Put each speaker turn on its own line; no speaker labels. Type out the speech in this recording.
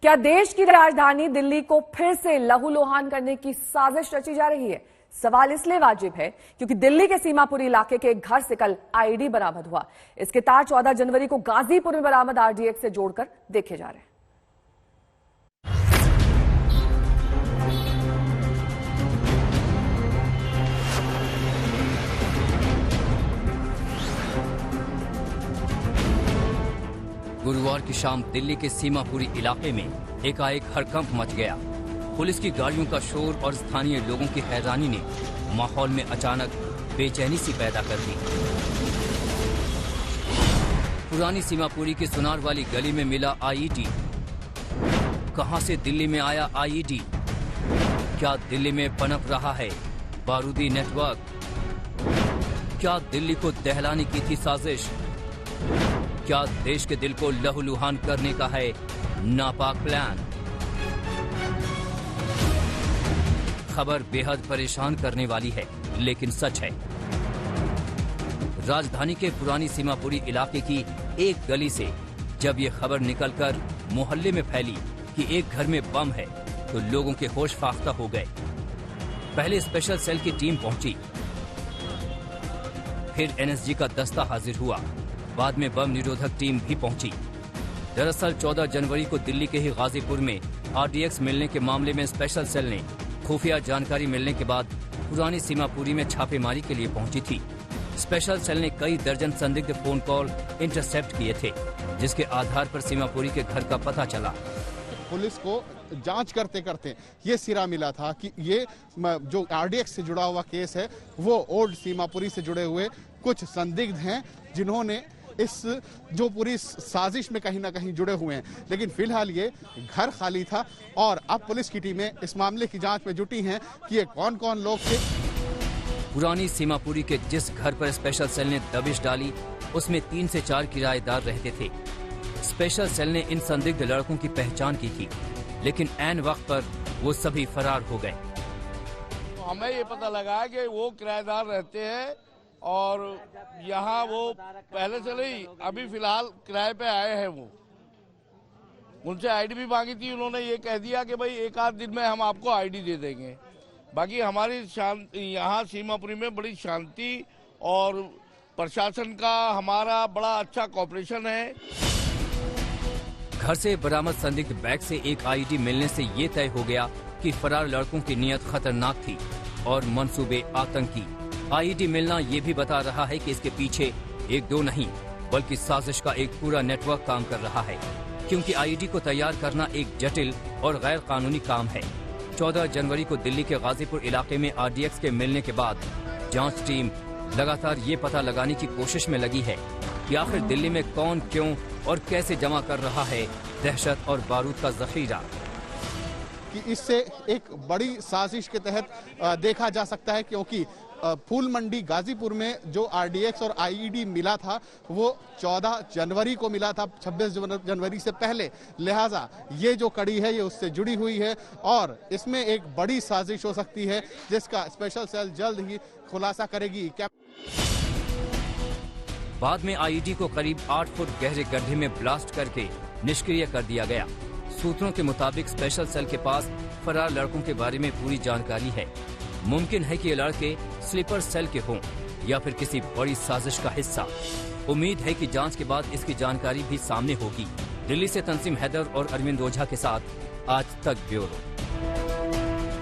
क्या देश की राजधानी दिल्ली को फिर से लहूलुहान करने की साजिश रची जा रही है? सवाल इसलिए वाजिब है क्योंकि दिल्ली के सीमापुरी इलाके के एक घर से कल आईईडी बरामद हुआ। इसके तार 14 जनवरी को गाजीपुर में बरामद आरडीएक्स से जोड़कर देखे जा रहे हैं।
गुरुवार की शाम दिल्ली के सीमापुरी इलाके में एकाएक हड़कंप मच गया। पुलिस की गाड़ियों का शोर और स्थानीय लोगों की हैरानी ने माहौल में अचानक बेचैनी सी पैदा कर दी। पुरानी सीमापुरी की सुनार वाली गली में मिला आईईडी। कहां से दिल्ली में आया आईईडी? क्या दिल्ली में पनप रहा है बारूदी नेटवर्क? क्या दिल्ली को दहलाने की थी साजिश? क्या देश के दिल को लहूलुहान करने का है नापाक प्लान? खबर बेहद परेशान करने वाली है, लेकिन सच है। राजधानी के पुरानी सीमापुरी इलाके की एक गली से जब ये खबर निकलकर मोहल्ले में फैली कि एक घर में बम है, तो लोगों के होश फाख्ता हो गए। पहले स्पेशल सेल की टीम पहुंची, फिर एनएसजी का दस्ता हाजिर हुआ, बाद में बम निरोधक टीम भी पहुंची। दरअसल 14 जनवरी को दिल्ली के ही गाजीपुर में आरडीएक्स मिलने के मामले में स्पेशल सेल ने खुफिया जानकारी मिलने के बाद पुरानी सीमापुरी में छापेमारी के लिए पहुंची थी। स्पेशल सेल ने कई दर्जन संदिग्ध फोन कॉल इंटरसेप्ट किए थे, जिसके आधार पर सीमापुरी के घर का पता चला।
पुलिस को जांच करते करते ये सिरा मिला था कि ये जो आरडीएक्स से जुड़ा हुआ केस है वो ओल्ड सीमापुरी से जुड़े हुए कुछ संदिग्ध हैं, जिन्होंने इस जो पूरी साजिश में कहीं ना कहीं जुड़े हुए हैं। लेकिन फिलहाल ये घर खाली था और अब पुलिस की टीमें इस मामले की जांच में जुटी हैं कि ये कौन कौन लोग थे।
पुरानी सीमापुरी के जिस घर पर स्पेशल सेल ने दबिश डाली, उसमें 3 से 4 किराएदार रहते थे। स्पेशल सेल ने इन संदिग्ध लड़कों की पहचान की थी, लेकिन ऐन वक्त पर वो सभी फरार हो गए।
हमें ये पता लगा कि वो किराएदार रहते हैं और यहाँ वो पहले से नहीं, अभी फिलहाल किराए पे आए हैं। वो उनसे आईडी भी मांगी थी, उन्होंने ये कह दिया कि भाई एक आध दिन में हम आपको आईडी दे देंगे। बाकी हमारी यहाँ सीमापुरी में बड़ी शांति और प्रशासन का हमारा बड़ा अच्छा कॉपरेशन है।
घर से बरामद संदिग्ध बैग से एक आईडी मिलने से ये तय हो गया कि फरार लड़कों की नीयत खतरनाक थी और मंसूबे आतंकी। आईईडी मिलना ये भी बता रहा है कि इसके पीछे एक दो नहीं बल्कि साजिश का एक पूरा नेटवर्क काम कर रहा है, क्योंकि आईईडी को तैयार करना एक जटिल और गैर कानूनी काम है। 14 जनवरी को दिल्ली के गाजीपुर इलाके में आरडीएक्स के मिलने के बाद जांच टीम लगातार ये पता लगाने की कोशिश में लगी है कि आखिर दिल्ली में कौन, क्यों और कैसे जमा कर रहा है दहशत और बारूद का जखीरा।
कि इससे एक बड़ी साजिश के तहत देखा जा सकता है, क्योंकि फूल मंडी गाजीपुर में जो आरडीएक्स और आईईडी मिला था वो 14 जनवरी को मिला था, 26 जनवरी से पहले। लिहाजा ये जो कड़ी है ये उससे जुड़ी हुई है और इसमें एक बड़ी साजिश हो सकती है, जिसका स्पेशल सेल जल्द ही खुलासा करेगी।
बाद में आईईडी को करीब 8 फुट गहरे गड्ढे में ब्लास्ट करके निष्क्रिय कर दिया गया। सूत्रों के मुताबिक स्पेशल सेल के पास फरार लड़कों के बारे में पूरी जानकारी है। मुमकिन है कि ये लड़के स्लीपर सेल के हों या फिर किसी बड़ी साजिश का हिस्सा। उम्मीद है कि जांच के बाद इसकी जानकारी भी सामने होगी। दिल्ली से तंसीम हैदर और अरविंद ओझा के साथ आज तक ब्यूरो।